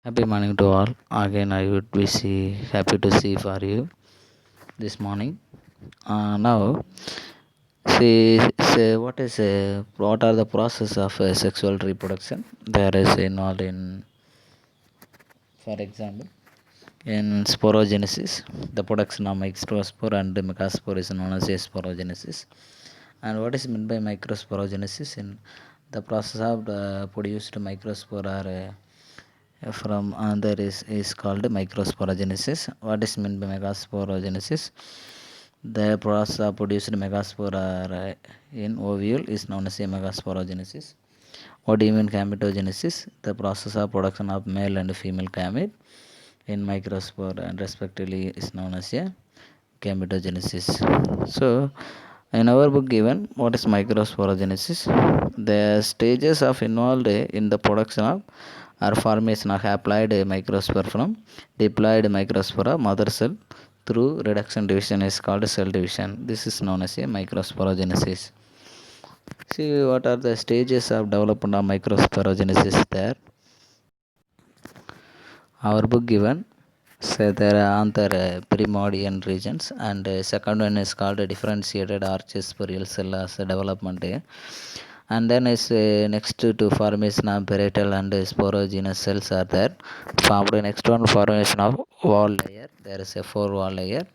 Happy morning to all. Again, I would be happy to see for you this morning. Now, what are the process of sexual reproduction? There is involved in, for example, in sporogenesis, the production of microspore and megaspore is known as sporogenesis. And what is meant by microsporogenesis? In the process of the produced microspore are from there is called microsporogenesis. What is meant by megasporogenesis? The process of produced megaspore in ovule is known as a megasporogenesis. What do you mean gametogenesis? The process of production of male and female gamete in microspore and respectively is known as a gametogenesis. So, in our book given, what is microsporogenesis? The stages of involved in the production of or formation of applied microspore from diploid microspore of mother cell through reduction division is called cell division. This is known as a microsporogenesis. See what are the stages of development of microsporogenesis there. Our book given, so there are other primordial regions, and second one is called differentiated archesporial cell as a development. And then is next to formation of parietal and sporogenous cells are there. Formed next one formation of wall layer. There is a four wall layer.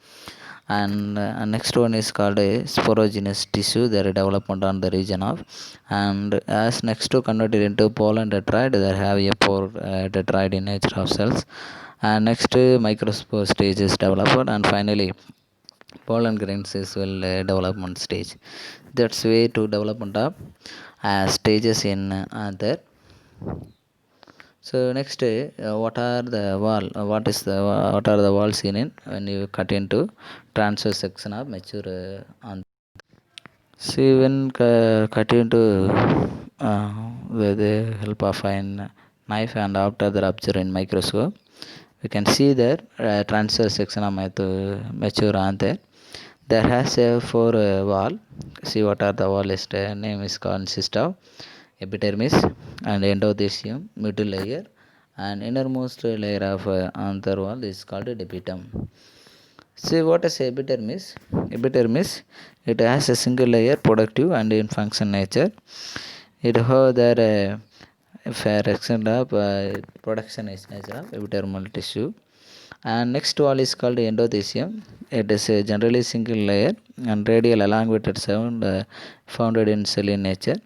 And next one is called a sporogenous tissue. There is development on the region of. And as next to converted into pollen tetrad, they have a four tetrad in nature of cells. And next microspore stage is developed, and finally pollen grains is development stage. That's way to development of stages in there. So next, what are the wall? What are the walls seen in when you cut into transverse section of mature on. See when cut into with the help of a knife and after the rupture in microscope, we can see that transverse section of mature on there. There has a four wall. See what are the wall is name is consist of epidermis and endothelium, middle layer, and innermost layer of anther wall is called epidermis. See what is epidermis? Epidermis, it has a single layer, productive and in function nature. It has their fraction of production is nature of epidermal tissue. And next wall is called endothelium. It is a generally single layer and radial elongated sound founded in cell in nature.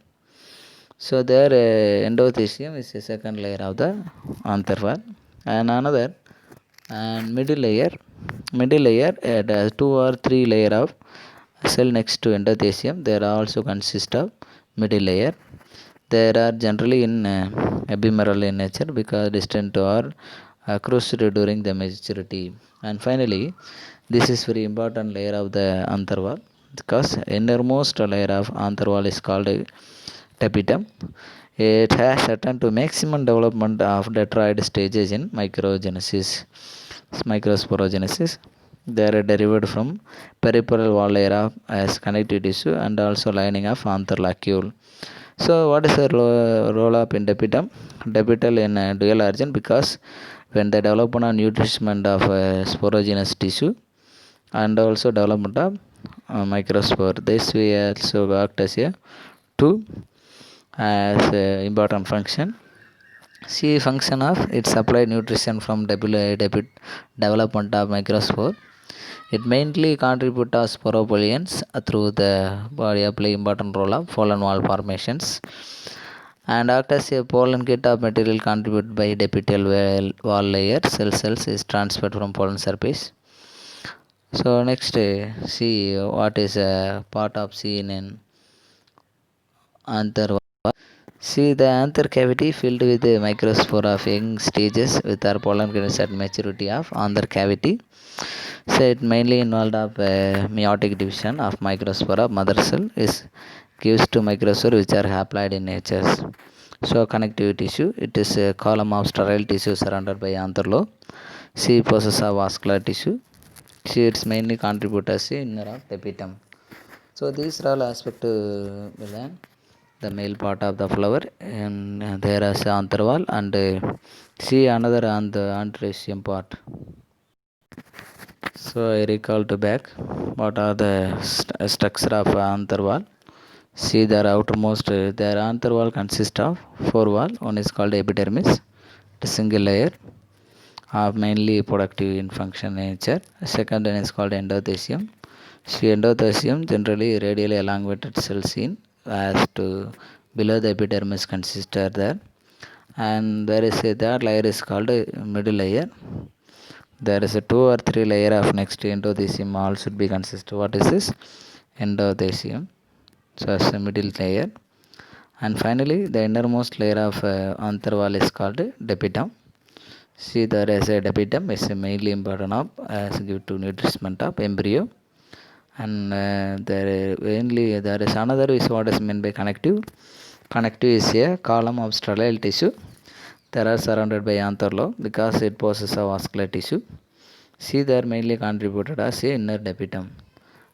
So there endothelium is a second layer of the anther wall, and another and middle layer it has two or three layer of cell next to endothelium. There also consist of middle layer. There are generally in ephemeral in nature because distant or crushed during the maturity. And finally, this is very important layer of the anther wall because innermost layer of anther wall is called tapetum. It has attained to maximum development of tetrad stages in microsporogenesis. They are derived from peripheral wall layer of as connective tissue and also lining of anther locule. So what is the role of in tapetum? Tapetal in dual origin because when the development of nourishment of sporogenous tissue and also development of microspore, this we also act as a two as important function. See function of it supply nutrition from development of microspore. It mainly contribute to sporopollions through the body play important role of pollen wall formations. And after a pollen kit of material contributed by epithelial wall layer, cells is transferred from pollen surface. So next, see what is a part of seen in anther. See the anther cavity filled with a microspore of young stages with our pollen grains at maturity of anther cavity. So it mainly involved of meiotic division of microspore of mother cell is gives to microspore which are haploid in nature. So connective tissue, it is a column of sterile tissue surrounded by anther lobe. See possess of vascular tissue. See it's mainly contribute as inner of tapetum. So these are all aspects will learn the male part of the flower, and there is anther wall, and see another on the androecium part. So I recall to back what are the structure of anther wall. See, the outermost their anther wall consists of four wall. One is called epidermis, a single layer of mainly productive in function nature. Second one is called endothecium. See, endothecium generally radially elongated cell seen as to below the epidermis consists there, and there is a third layer is called a middle layer. There is a two or three layer of next to endothecium all should be consist. What is this? Endothecium. So as a middle layer, and finally the innermost layer of anther wall is called depitum. See, there is a depitum is mainly important of as give to nourishment of embryo, and there is another is what is meant by connective. Connective is a column of sterile tissue. They are surrounded by anther lobe because it possesses a vascular tissue. See, they are mainly contributed as a inner depitum.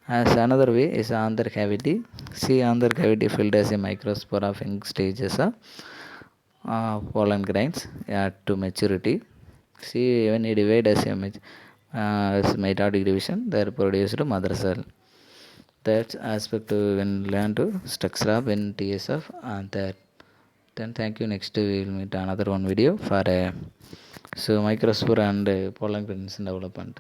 As another way is anther cavity. See, anther cavity filled as a microspore of young stages of pollen grains to maturity. See, when you divide as mitotic division, they are produced mother cell. That's aspect to when learn to structure of in TSF and that. Then thank you. Next we will meet another one video for so microspore and pollen grains development.